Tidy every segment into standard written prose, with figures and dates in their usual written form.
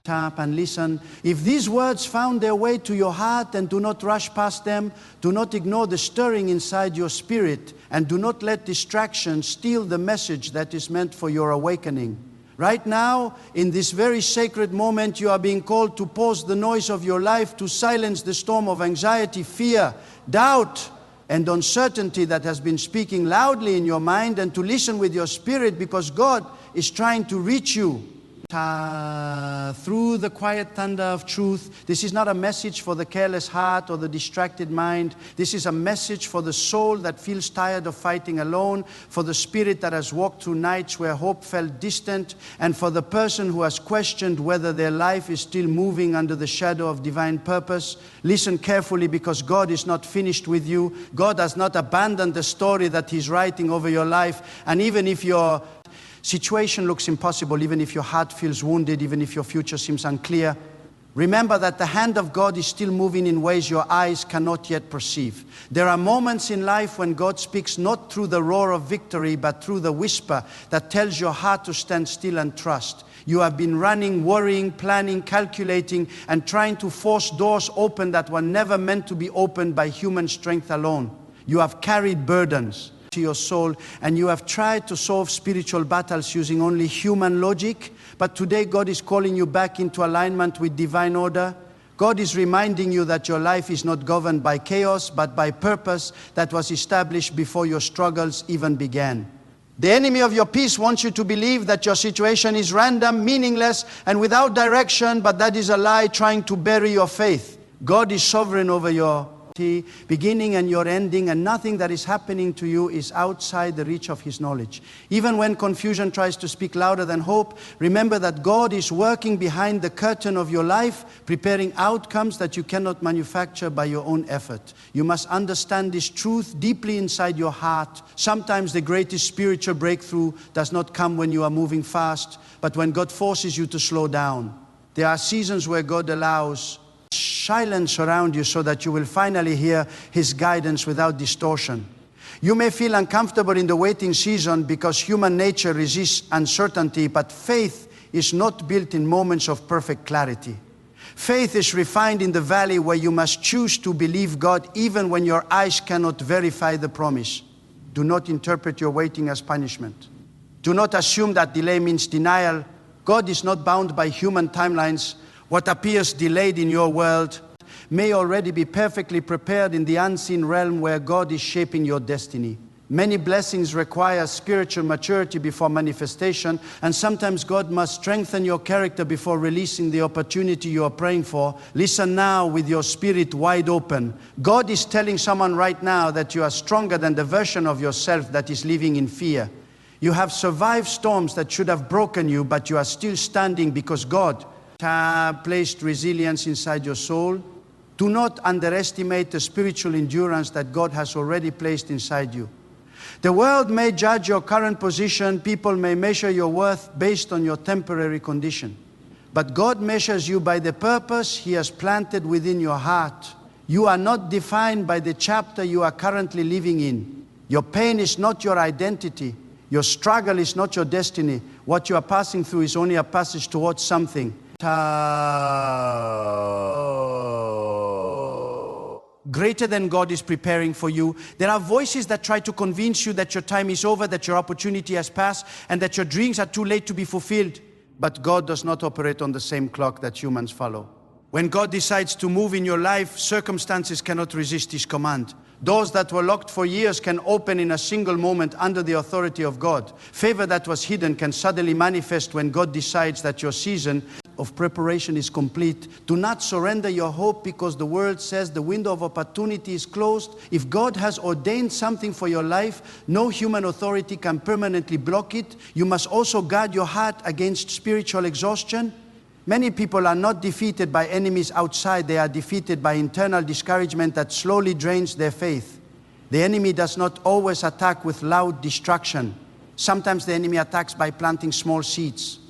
Tap and listen. If these words found their way to your heart, and do not rush past them, do not ignore the stirring inside your spirit, and do not let distractions steal the message that is meant for your awakening. Right now, in this very sacred moment, you are being called to pause the noise of your life, to silence the storm of anxiety, fear, doubt, and uncertainty that has been speaking loudly in your mind, and to listen with your spirit, because God is trying to reach you through the quiet thunder of truth. This is not a message for the careless heart or the distracted mind. This is a message for the soul that feels tired of fighting alone, for the spirit that has walked through nights where hope felt distant, and for the person who has questioned whether their life is still moving under the shadow of divine purpose. Listen carefully, because God is not finished with you. God has not abandoned the story that He's writing over your life. And even if your situation looks impossible, even if your heart feels wounded, even if your future seems unclear, remember that the hand of God is still moving in ways your eyes cannot yet perceive. There are moments in life when God speaks not through the roar of victory, but through the whisper that tells your heart to stand still and trust. You have been running, worrying, planning, calculating, and trying to force doors open that were never meant to be opened by human strength alone. You have carried burdens to your soul, and you have tried to solve spiritual battles using only human logic. But today God is calling you back into alignment with divine order. God is reminding you that your life is not governed by chaos, but by purpose that was established before your struggles even began. The enemy of your peace wants you to believe that your situation is random, meaningless, and without direction, but that is a lie trying to bury your faith. God is sovereign over your beginning and your ending, and nothing that is happening to you is outside the reach of His knowledge. Even when confusion tries to speak louder than hope, remember that God is working behind the curtain of your life, preparing outcomes that you cannot manufacture by your own effort. You must understand this truth deeply inside your heart. Sometimes the greatest spiritual breakthrough does not come when you are moving fast, but when God forces you to slow down. There are seasons where God allows silence around you so that you will finally hear His guidance without distortion. You may feel uncomfortable in the waiting season because human nature resists uncertainty, but faith is not built in moments of perfect clarity. Faith is refined in the valley where you must choose to believe God even when your eyes cannot verify the promise. Do not interpret your waiting as punishment. Do not assume that delay means denial. God is not bound by human timelines. What appears delayed in your world may already be perfectly prepared in the unseen realm where God is shaping your destiny. Many blessings require spiritual maturity before manifestation, and sometimes God must strengthen your character before releasing the opportunity you are praying for. Listen now with your spirit wide open. God is telling someone right now that you are stronger than the version of yourself that is living in fear. You have survived storms that should have broken you, but you are still standing because God placed resilience inside your soul. Do not underestimate the spiritual endurance that God has already placed inside you. The world may judge your current position. People may measure your worth based on your temporary condition. But God measures you by the purpose He has planted within your heart. You are not defined by the chapter you are currently living in. Your pain is not your identity. Your struggle is not your destiny. What you are passing through is only a passage towards something greater than God is preparing for you. There are voices that try to convince you that your time is over, that your opportunity has passed, and that your dreams are too late to be fulfilled. But God does not operate on the same clock that humans follow. When God decides to move in your life, circumstances cannot resist His command. Doors that were locked for years can open in a single moment under the authority of God. Favor that was hidden can suddenly manifest when God decides that your season of preparation is complete. Do not surrender your hope because the world says the window of opportunity is closed. If God has ordained something for your life, no human authority can permanently block it. You must also guard your heart against spiritual exhaustion. Many people are not defeated by enemies outside. They are defeated by internal discouragement that slowly drains their faith. The enemy does not always attack with loud destruction. Sometimes the enemy attacks by planting small seeds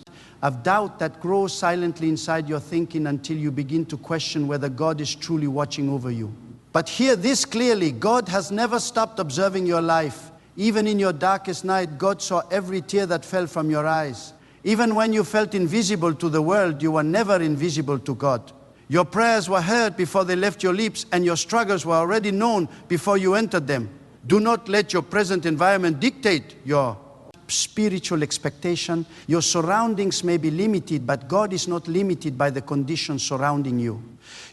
of doubt that grows silently inside your thinking until you begin to question whether God is truly watching over you. But hear this clearly: God has never stopped observing your life. Even in your darkest night, God saw every tear that fell from your eyes. Even when you felt invisible to the world, you were never invisible to God. Your prayers were heard before they left your lips, and your struggles were already known before you entered them. Do not let your present environment dictate your spiritual expectation. Your surroundings may be limited, but God is not limited by the conditions surrounding you.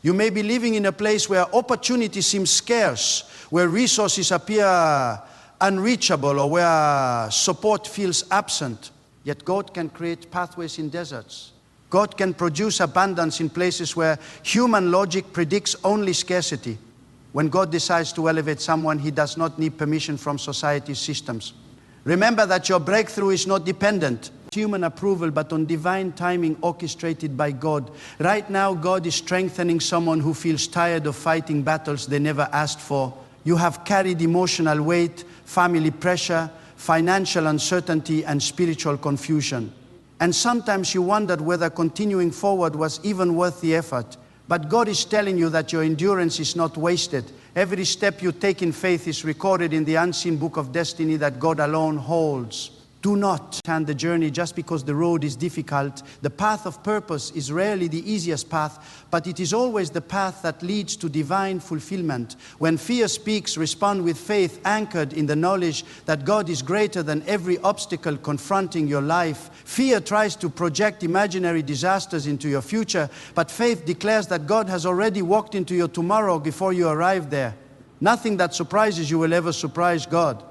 You may be living in a place where opportunity seems scarce, where resources appear unreachable, or where support feels absent. Yet God can create pathways in deserts. God can produce abundance in places where human logic predicts only scarcity. When God decides to elevate someone, He does not need permission from society's systems. Remember that your breakthrough is not dependent on human approval, but on divine timing orchestrated by God. Right now, God is strengthening someone who feels tired of fighting battles they never asked for. You have carried emotional weight, family pressure, financial uncertainty, and spiritual confusion. And sometimes you wondered whether continuing forward was even worth the effort. But God is telling you that your endurance is not wasted. Every step you take in faith is recorded in the unseen book of destiny that God alone holds. Do not stand the journey just because the road is difficult. The path of purpose is rarely the easiest path, but it is always the path that leads to divine fulfillment. When fear speaks, respond with faith anchored in the knowledge that God is greater than every obstacle confronting your life. Fear tries to project imaginary disasters into your future, but faith declares that God has already walked into your tomorrow before you arrive there. Nothing that surprises you will ever surprise God.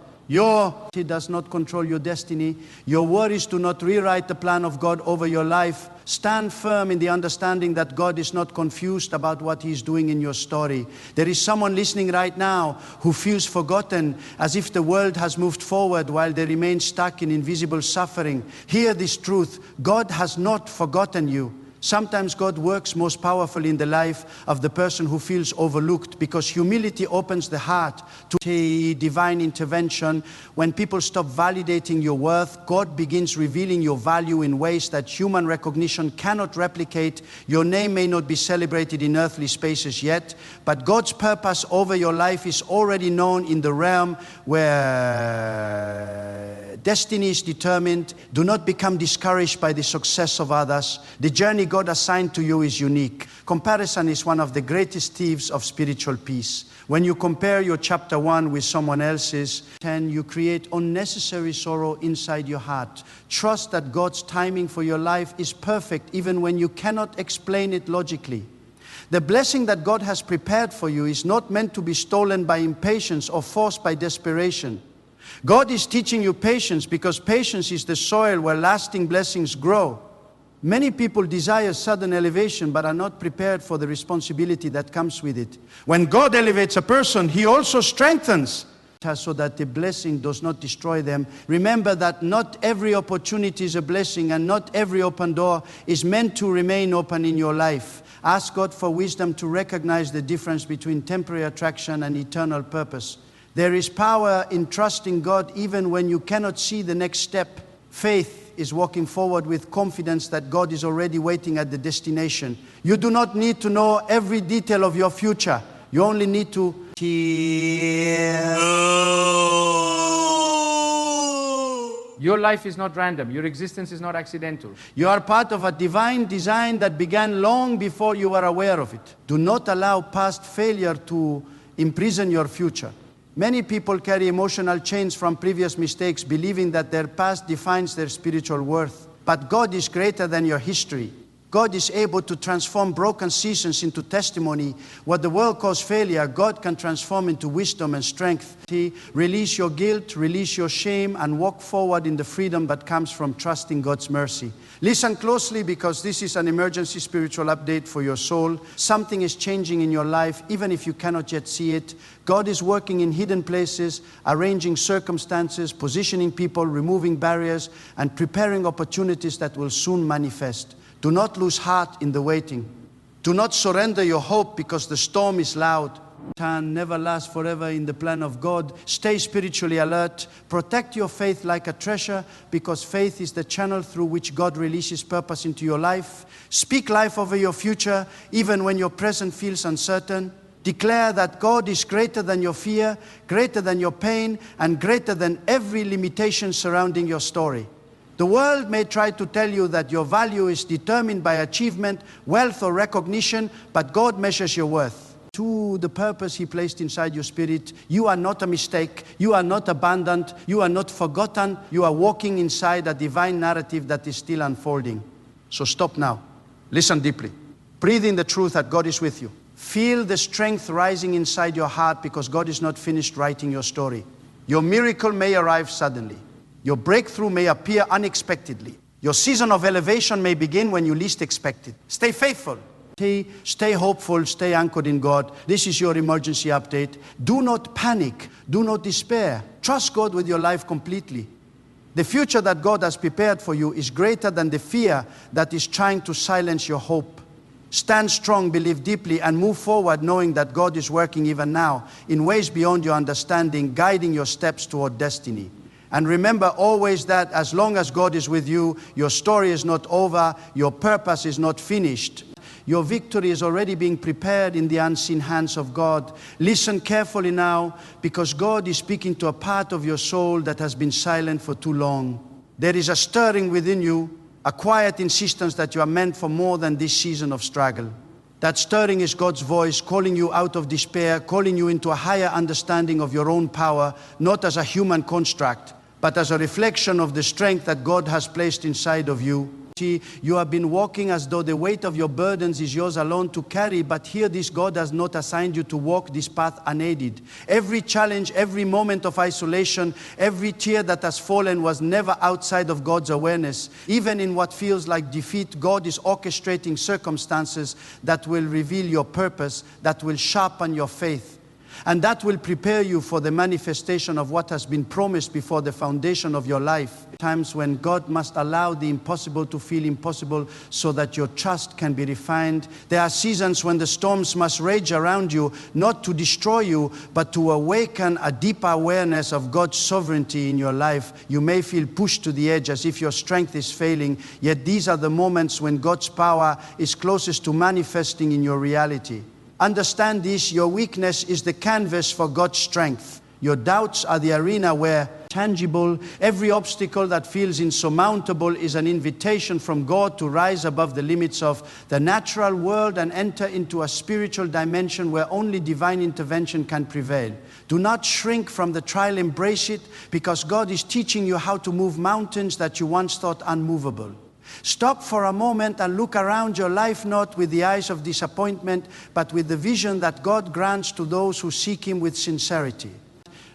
He does not control your destiny. Your worries do not rewrite the plan of God over your life. Stand firm in the understanding that God is not confused about what He is doing in your story. There is someone listening right now who feels forgotten, as if the world has moved forward while they remain stuck in invisible suffering. Hear this truth: God has not forgotten you. Sometimes God works most powerfully in the life of the person who feels overlooked, because humility opens the heart to divine intervention. When people stop validating your worth, God begins revealing your value in ways that human recognition cannot replicate. Your name may not be celebrated in earthly spaces yet, but God's purpose over your life is already known in the realm where destiny is determined. Do not become discouraged by the success of others. The journey God assigned to you is unique. Comparison is one of the greatest thieves of spiritual peace. When you compare your chapter 1 with someone else's, you create unnecessary sorrow inside your heart. Trust that God's timing for your life is perfect, even when you cannot explain it logically. The blessing that God has prepared for you is not meant to be stolen by impatience or forced by desperation. God is teaching you patience, because patience is the soil where lasting blessings grow. Many people desire sudden elevation but are not prepared for the responsibility that comes with it. When God elevates a person, He also strengthens so that the blessing does not destroy them. Remember that not every opportunity is a blessing, and not every open door is meant to remain open in your life. Ask God for wisdom to recognize the difference between temporary attraction and eternal purpose. There is power in trusting God even when you cannot see the next step. Faith is walking forward with confidence that God is already waiting at the destination. You do not need to know every detail of your future. You only need to hear. Your life is not random. Your existence is not accidental. You are part of a divine design that began long before you were aware of it. Do not allow past failure to imprison your future. Many people carry emotional chains from previous mistakes, believing that their past defines their spiritual worth. But God is greater than your history. God is able to transform broken seasons into testimony. What the world calls failure, God can transform into wisdom and strength. Release your guilt, release your shame, and walk forward in the freedom that comes from trusting God's mercy. Listen closely, because this is an emergency spiritual update for your soul. Something is changing in your life, even if you cannot yet see it. God is working in hidden places, arranging circumstances, positioning people, removing barriers, and preparing opportunities that will soon manifest. Do not lose heart in the waiting. Do not surrender your hope because the storm is loud. Time never lasts forever in the plan of God. Stay spiritually alert. Protect your faith like a treasure, because faith is the channel through which God releases purpose into your life. Speak life over your future, even when your present feels uncertain. Declare that God is greater than your fear, greater than your pain, and greater than every limitation surrounding your story. The world may try to tell you that your value is determined by achievement, wealth, or recognition, but God measures your worth to the purpose He placed inside your spirit. You are not a mistake. You are not abandoned. You are not forgotten. You are walking inside a divine narrative that is still unfolding. So stop now. Listen deeply. Breathe in the truth that God is with you. Feel the strength rising inside your heart because God is not finished writing your story. Your miracle may arrive suddenly. Your breakthrough may appear unexpectedly. Your season of elevation may begin when you least expect it. Stay faithful. Stay hopeful. Stay anchored in God. This is your emergency update. Do not panic. Do not despair. Trust God with your life completely. The future that God has prepared for you is greater than the fear that is trying to silence your hope. Stand strong, believe deeply, and move forward knowing that God is working even now in ways beyond your understanding, guiding your steps toward destiny. And remember always that as long as God is with you, your story is not over, your purpose is not finished. Your victory is already being prepared in the unseen hands of God. Listen carefully now, because God is speaking to a part of your soul that has been silent for too long. There is a stirring within you, a quiet insistence that you are meant for more than this season of struggle. That stirring is God's voice calling you out of despair, calling you into a higher understanding of your own power, not as a human construct, but as a reflection of the strength that God has placed inside of you. You have been walking as though the weight of your burdens is yours alone to carry, but hear this, God has not assigned you to walk this path unaided. Every challenge, every moment of isolation, every tear that has fallen was never outside of God's awareness. Even in what feels like defeat, God is orchestrating circumstances that will reveal your purpose, that will sharpen your faith. And that will prepare you for the manifestation of what has been promised before the foundation of your life. Times when God must allow the impossible to feel impossible so that your trust can be refined. There are seasons when the storms must rage around you, not to destroy you, but to awaken a deeper awareness of God's sovereignty in your life. You may feel pushed to the edge as if your strength is failing, yet these are the moments when God's power is closest to manifesting in your reality. Understand this, your weakness is the canvas for God's strength. Your doubts are the arena where tangible, every obstacle that feels insurmountable is an invitation from God to rise above the limits of the natural world and enter into a spiritual dimension where only divine intervention can prevail. Do not shrink from the trial, embrace it, because God is teaching you how to move mountains that you once thought unmovable. Stop for a moment and look around your life, not with the eyes of disappointment, but with the vision that God grants to those who seek Him with sincerity.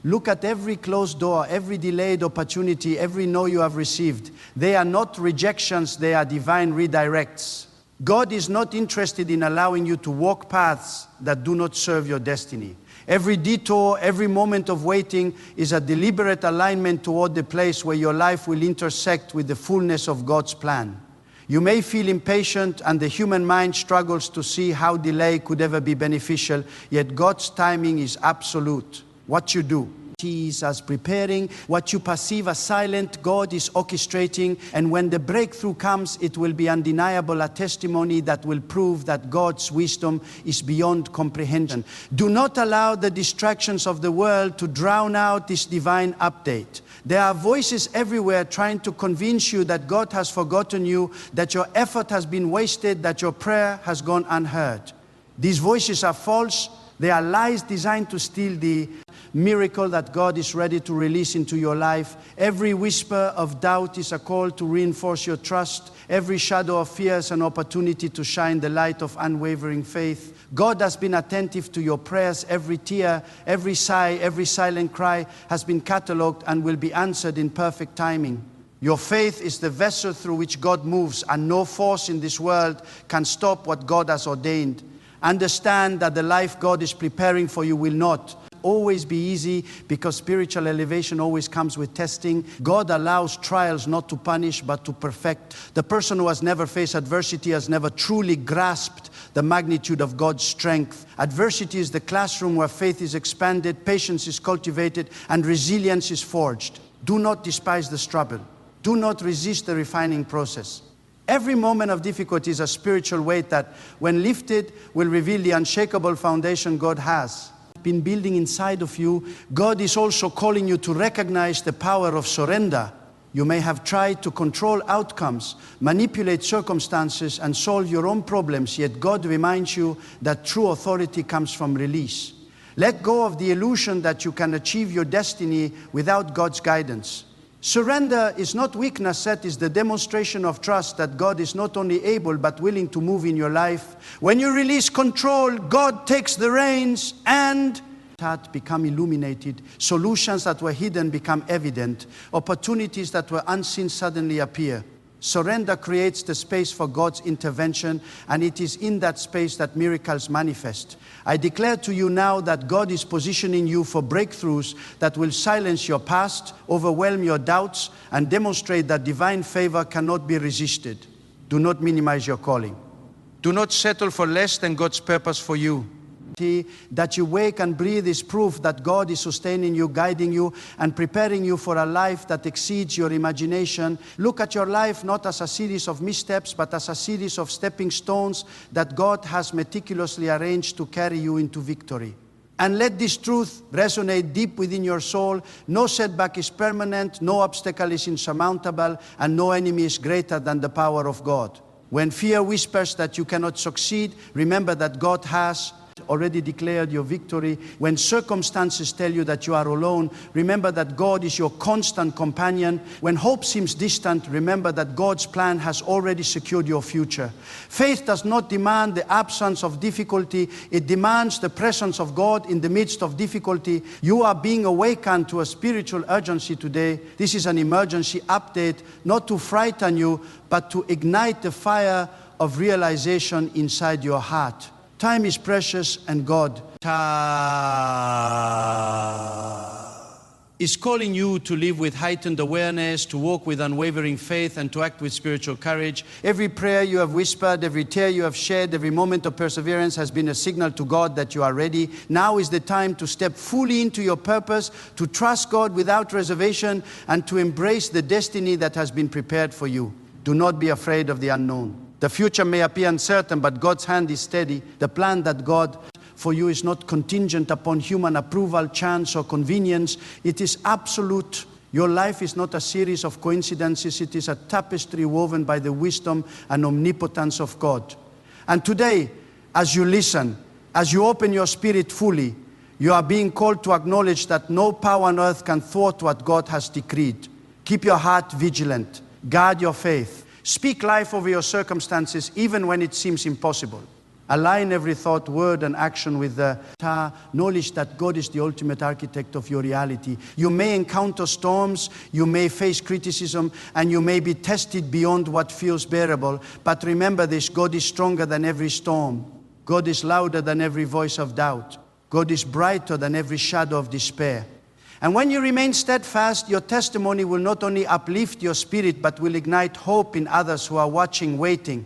Look at every closed door, every delayed opportunity, every no you have received. They are not rejections, they are divine redirects. God is not interested in allowing you to walk paths that do not serve your destiny. Every detour, every moment of waiting is a deliberate alignment toward the place where your life will intersect with the fullness of God's plan. You may feel impatient and the human mind struggles to see how delay could ever be beneficial, yet God's timing is absolute. What you do, He is as preparing. What you perceive as silent, God is orchestrating. And when the breakthrough comes, it will be undeniable, a testimony that will prove that God's wisdom is beyond comprehension. Do not allow the distractions of the world to drown out this divine update. There are voices everywhere trying to convince you that God has forgotten you, that your effort has been wasted, that your prayer has gone unheard. These voices are false. They are lies designed to steal the miracle that God is ready to release into your life. Every whisper of doubt is a call to reinforce your trust. Every shadow of fear is an opportunity to shine the light of unwavering faith. God has been attentive to your prayers. Every tear, every sigh, every silent cry has been catalogued and will be answered in perfect timing. Your faith is the vessel through which God moves, and no force in this world can stop what God has ordained. Understand that the life God is preparing for you will not always be easy, because spiritual elevation always comes with testing. God allows trials not to punish but to perfect. The person who has never faced adversity has never truly grasped the magnitude of God's strength. Adversity is the classroom where faith is expanded, patience is cultivated, and resilience is forged. Do not despise the struggle. Do not resist the refining process. Every moment of difficulty is a spiritual weight that, when lifted, will reveal the unshakable foundation God has been building inside of you. God is also calling you to recognize the power of surrender. You may have tried to control outcomes, manipulate circumstances, and solve your own problems, yet God reminds you that true authority comes from release. Let go of the illusion that you can achieve your destiny without God's guidance. Surrender is not weakness, it is the demonstration of trust that God is not only able but willing to move in your life. When you release control, God takes the reins and heart become illuminated, solutions that were hidden become evident, opportunities that were unseen suddenly appear. Surrender creates the space for God's intervention, and it is in that space that miracles manifest. I declare to you now that God is positioning you for breakthroughs that will silence your past, overwhelm your doubts, and demonstrate that divine favor cannot be resisted. Do not minimize your calling. Do not settle for less than God's purpose for you. That you wake and breathe is proof that God is sustaining you, guiding you, and preparing you for a life that exceeds your imagination. Look at your life not as a series of missteps, but as a series of stepping stones that God has meticulously arranged to carry you into victory. And let this truth resonate deep within your soul. No setback is permanent, no obstacle is insurmountable, and no enemy is greater than the power of God. When fear whispers that you cannot succeed, remember that God has already declared your victory. When circumstances tell you that you are alone, remember that God is your constant companion. When hope seems distant, remember that God's plan has already secured your future. Faith does not demand the absence of difficulty, it demands the presence of God in the midst of difficulty. You are being awakened to a spiritual urgency today. This is an emergency update, not to frighten you, but to ignite the fire of realization inside your heart. Time is precious, and God is calling you to live with heightened awareness, to walk with unwavering faith, and to act with spiritual courage. Every prayer you have whispered, every tear you have shed, every moment of perseverance has been a signal to God that you are ready. Now is the time to step fully into your purpose, to trust God without reservation, and to embrace the destiny that has been prepared for you. Do not be afraid of the unknown. The future may appear uncertain, but God's hand is steady. The plan that God for you is not contingent upon human approval, chance, or convenience. It is absolute. Your life is not a series of coincidences. It is a tapestry woven by the wisdom and omnipotence of God. And today, as you listen, as you open your spirit fully, you are being called to acknowledge that no power on earth can thwart what God has decreed. Keep your heart vigilant. Guard your faith. Speak life over your circumstances even when it seems impossible. Align every thought, word, and action with the knowledge that God is the ultimate architect of your reality. You may encounter storms, you may face criticism, and you may be tested beyond what feels bearable. But remember this, God is stronger than every storm. God is louder than every voice of doubt. God is brighter than every shadow of despair. And when you remain steadfast, your testimony will not only uplift your spirit, but will ignite hope in others who are watching, waiting,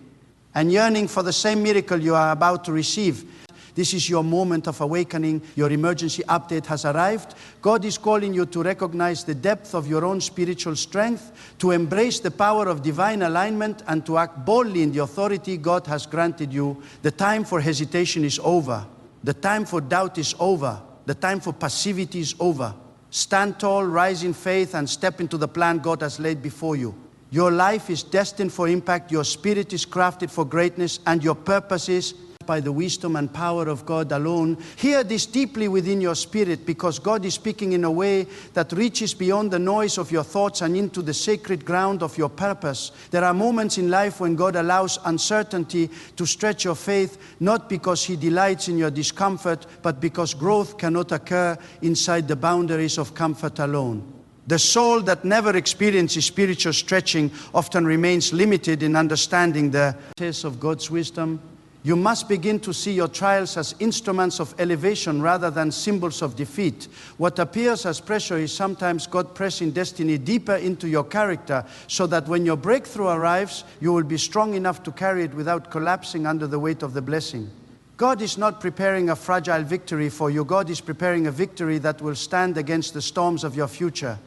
and yearning for the same miracle you are about to receive. This is your moment of awakening. Your emergency update has arrived. God is calling you to recognize the depth of your own spiritual strength, to embrace the power of divine alignment, and to act boldly in the authority God has granted you. The time for hesitation is over. The time for doubt is over. The time for passivity is over. Stand tall, rise in faith, and step into the plan God has laid before you. Your life is destined for impact, your spirit is crafted for greatness, and your purpose is by the wisdom and power of God alone. Hear this deeply within your spirit, because God is speaking in a way that reaches beyond the noise of your thoughts and into the sacred ground of your purpose. There are moments in life when God allows uncertainty to stretch your faith, not because He delights in your discomfort, but because growth cannot occur inside the boundaries of comfort alone. The soul that never experiences spiritual stretching often remains limited in understanding the test of God's wisdom. You must begin to see your trials as instruments of elevation rather than symbols of defeat. What appears as pressure is sometimes God pressing destiny deeper into your character, so that when your breakthrough arrives, you will be strong enough to carry it without collapsing under the weight of the blessing. God is not preparing a fragile victory for you. God is preparing a victory that will stand against the storms of your future.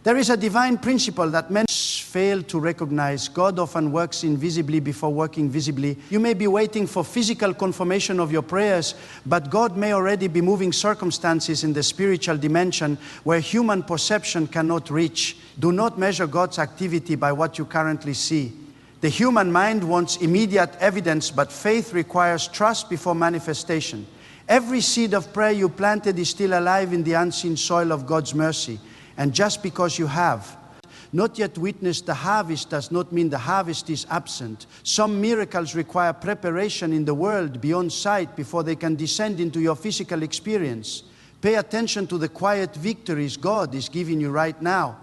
There is a divine principle that men's fail to recognize, God often works invisibly before working visibly. You may be waiting for physical confirmation of your prayers, but God may already be moving circumstances in the spiritual dimension where human perception cannot reach. Do not measure God's activity by what you currently see. The human mind wants immediate evidence, but faith requires trust before manifestation. Every seed of prayer you planted is still alive in the unseen soil of God's mercy. And just because you have not yet witnessed the harvest does not mean the harvest is absent. Some miracles require preparation in the world beyond sight before they can descend into your physical experience. Pay attention to the quiet victories God is giving you right now.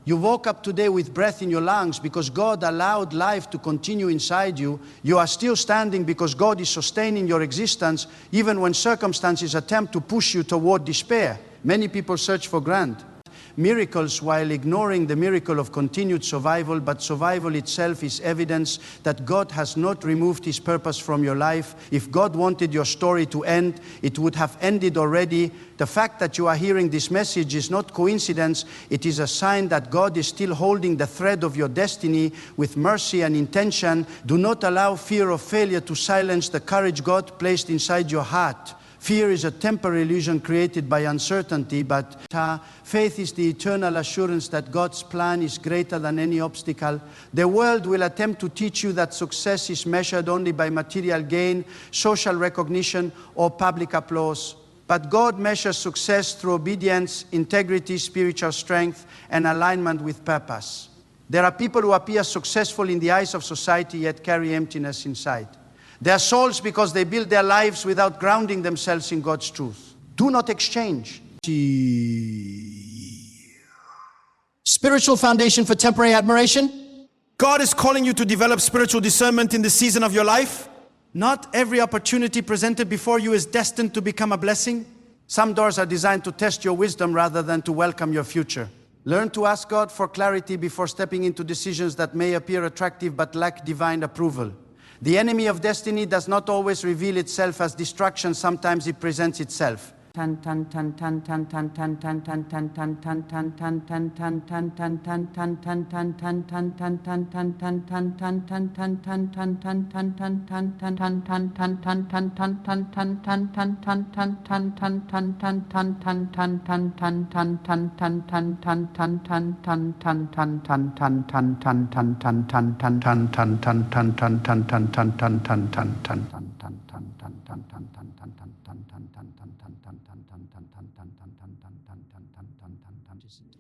You woke up today with breath in your lungs because God allowed life to continue inside you. You are still standing because God is sustaining your existence even when circumstances attempt to push you toward despair. Many people search for grant miracles while ignoring the miracle of continued survival, but survival itself is evidence that God has not removed His purpose from your life. If God wanted your story to end, it would have ended already. The fact that you are hearing this message is not coincidence. It is a sign that God is still holding the thread of your destiny with mercy and intention. Do not allow fear of failure to silence the courage God placed inside your heart. Fear is a temporary illusion created by uncertainty, but faith is the eternal assurance that God's plan is greater than any obstacle. The world will attempt to teach you that success is measured only by material gain, social recognition, or public applause. But God measures success through obedience, integrity, spiritual strength, and alignment with purpose. There are people who appear successful in the eyes of society yet carry emptiness inside. They are souls because they build their lives without grounding themselves in God's truth. Do not exchange. Spiritual foundation for temporary admiration. God is calling you to develop spiritual discernment in this season of your life. Not every opportunity presented before you is destined to become a blessing. Some doors are designed to test your wisdom rather than to welcome your future. Learn to ask God for clarity before stepping into decisions that may appear attractive but lack divine approval. The enemy of destiny does not always reveal itself as destruction. Sometimes it presents itself.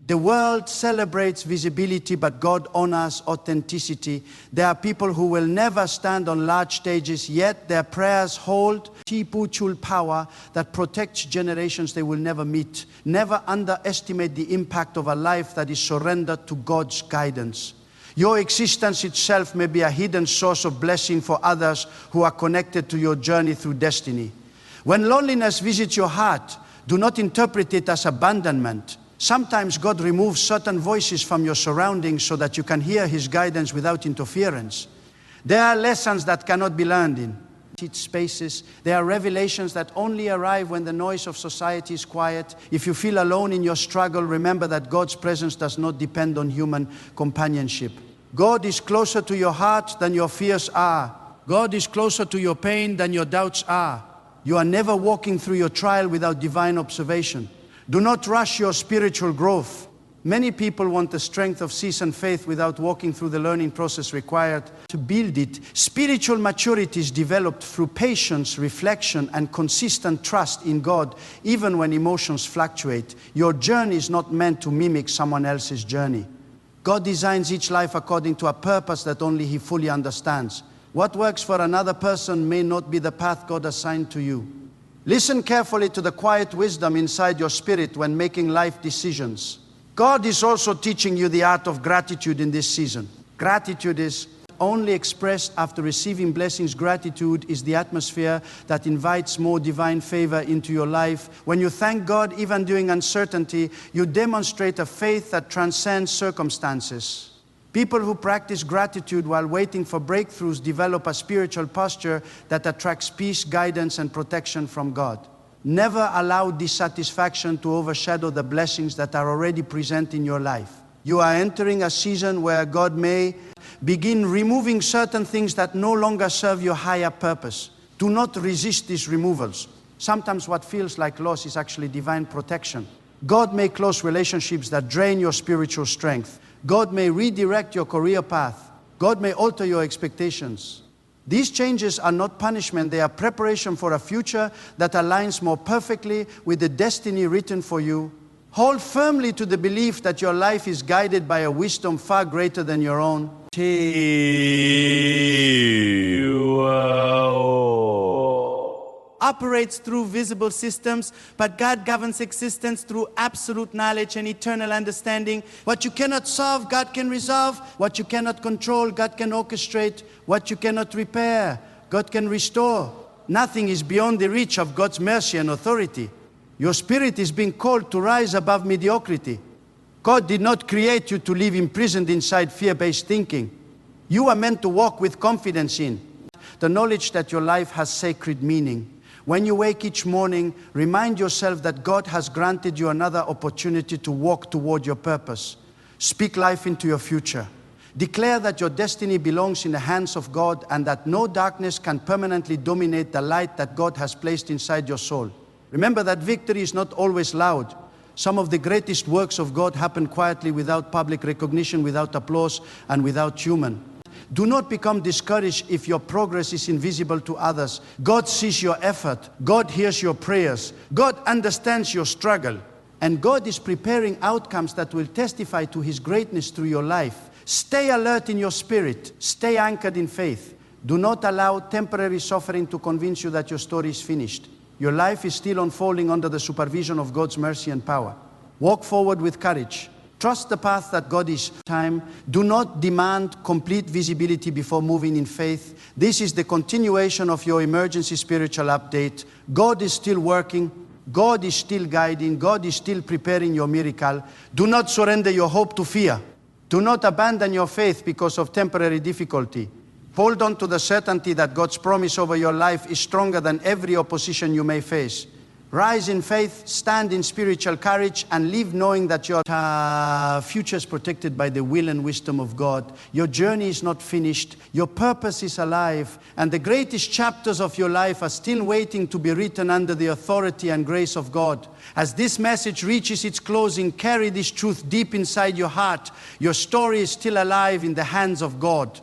The world celebrates visibility, but God honors authenticity. There are people who will never stand on large stages, yet their prayers hold spiritual power that protects generations they will never meet. Never underestimate the impact of a life that is surrendered to God's guidance. Your existence itself may be a hidden source of blessing for others who are connected to your journey through destiny. When loneliness visits your heart, do not interpret it as abandonment. Sometimes God removes certain voices from your surroundings so that you can hear His guidance without interference. There are lessons that cannot be learned in spaces. There are revelations that only arrive when the noise of society is quiet. If you feel alone in your struggle, remember that God's presence does not depend on human companionship. God is closer to your heart than your fears are. God is closer to your pain than your doubts are. You are never walking through your trial without divine observation. Do not rush your spiritual growth. Many people want the strength of seasoned faith without walking through the learning process required to build it. Spiritual maturity is developed through patience, reflection, and consistent trust in God, even when emotions fluctuate. Your journey is not meant to mimic someone else's journey. God designs each life according to a purpose that only He fully understands. What works for another person may not be the path God assigned to you. Listen carefully to the quiet wisdom inside your spirit when making life decisions. God is also teaching you the art of gratitude in this season. Gratitude is only expressed after receiving blessings. Gratitude is the atmosphere that invites more divine favor into your life. When you thank God even during uncertainty, you demonstrate a faith that transcends circumstances. People who practice gratitude while waiting for breakthroughs develop a spiritual posture that attracts peace, guidance, and protection from God. Never allow dissatisfaction to overshadow the blessings that are already present in your life. You are entering a season where God may begin removing certain things that no longer serve your higher purpose. Do not resist these removals. Sometimes what feels like loss is actually divine protection. God may close relationships that drain your spiritual strength. God may redirect your career path. God may alter your expectations. These changes are not punishment, they are preparation for a future that aligns more perfectly with the destiny written for you. Hold firmly to the belief that your life is guided by a wisdom far greater than your own. Operates through visible systems, but God governs existence through absolute knowledge and eternal understanding. What you cannot solve, God can resolve. What you cannot control, God can orchestrate. What you cannot repair, God can restore. Nothing is beyond the reach of God's mercy and authority. Your spirit is being called to rise above mediocrity. God did not create you to live imprisoned inside fear-based thinking. You are meant to walk with confidence in the knowledge that your life has sacred meaning. When you wake each morning, remind yourself that God has granted you another opportunity to walk toward your purpose. Speak life into your future. Declare that your destiny belongs in the hands of God and that no darkness can permanently dominate the light that God has placed inside your soul. Remember that victory is not always loud. Some of the greatest works of God happen quietly, without public recognition, without applause, and without human. Do not become discouraged if your progress is invisible to others. God sees your effort. God hears your prayers. God understands your struggle. And God is preparing outcomes that will testify to His greatness through your life. Stay alert in your spirit. Stay anchored in faith. Do not allow temporary suffering to convince you that your story is finished. Your life is still unfolding under the supervision of God's mercy and power. Walk forward with courage. Trust the path that God is time. Do not demand complete visibility before moving in faith. This is the continuation of your emergency spiritual update. God is still working. God is still guiding. God is still preparing your miracle. Do not surrender your hope to fear. Do not abandon your faith because of temporary difficulty. Hold on to the certainty that God's promise over your life is stronger than every opposition you may face. Rise in faith, stand in spiritual courage, and live knowing that your future is protected by the will and wisdom of God. Your journey is not finished. Your purpose is alive, and the greatest chapters of your life are still waiting to be written under the authority and grace of God. As this message reaches its closing, carry this truth deep inside your heart. Your story is still alive in the hands of God.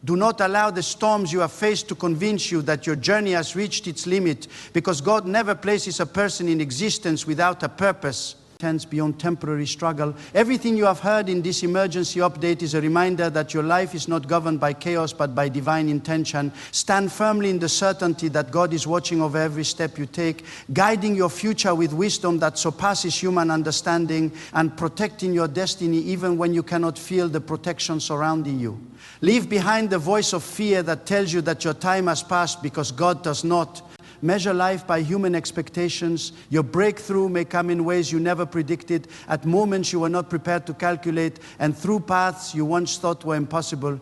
Do not allow the storms you have faced to convince you that your journey has reached its limit, because God never places a person in existence without a purpose. Tends beyond temporary struggle. Everything you have heard in this emergency update is a reminder that your life is not governed by chaos but by divine intention. Stand firmly in the certainty that God is watching over every step you take, guiding your future with wisdom that surpasses human understanding, and protecting your destiny even when you cannot feel the protection surrounding you. Leave behind the voice of fear that tells you that your time has passed, because God does not. Measure life by human expectations. Your breakthrough may come in ways you never predicted, at moments you were not prepared to calculate, and through paths you once thought were impossible.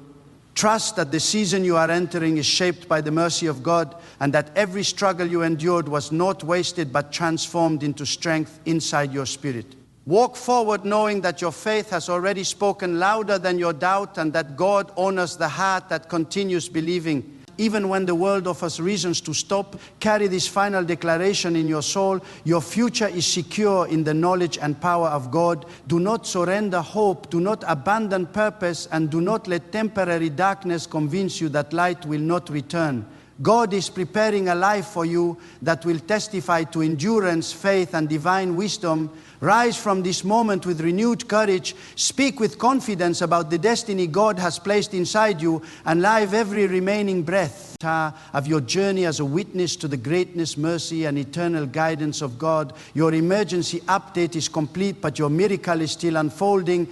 Trust that the season you are entering is shaped by the mercy of God, and that every struggle you endured was not wasted but transformed into strength inside your spirit. Walk forward knowing that your faith has already spoken louder than your doubt, and that God honors the heart that continues believing. Even when the world offers reasons to stop, carry this final declaration in your soul. Your future is secure in the knowledge and power of God. Do not surrender hope, do not abandon purpose, and do not let temporary darkness convince you that light will not return. God is preparing a life for you that will testify to endurance, faith, and divine wisdom. Rise from this moment with renewed courage. Speak with confidence about the destiny God has placed inside you, and live every remaining breath of your journey as a witness to the greatness, mercy, and eternal guidance of God. Your emergency update is complete, but your miracle is still unfolding.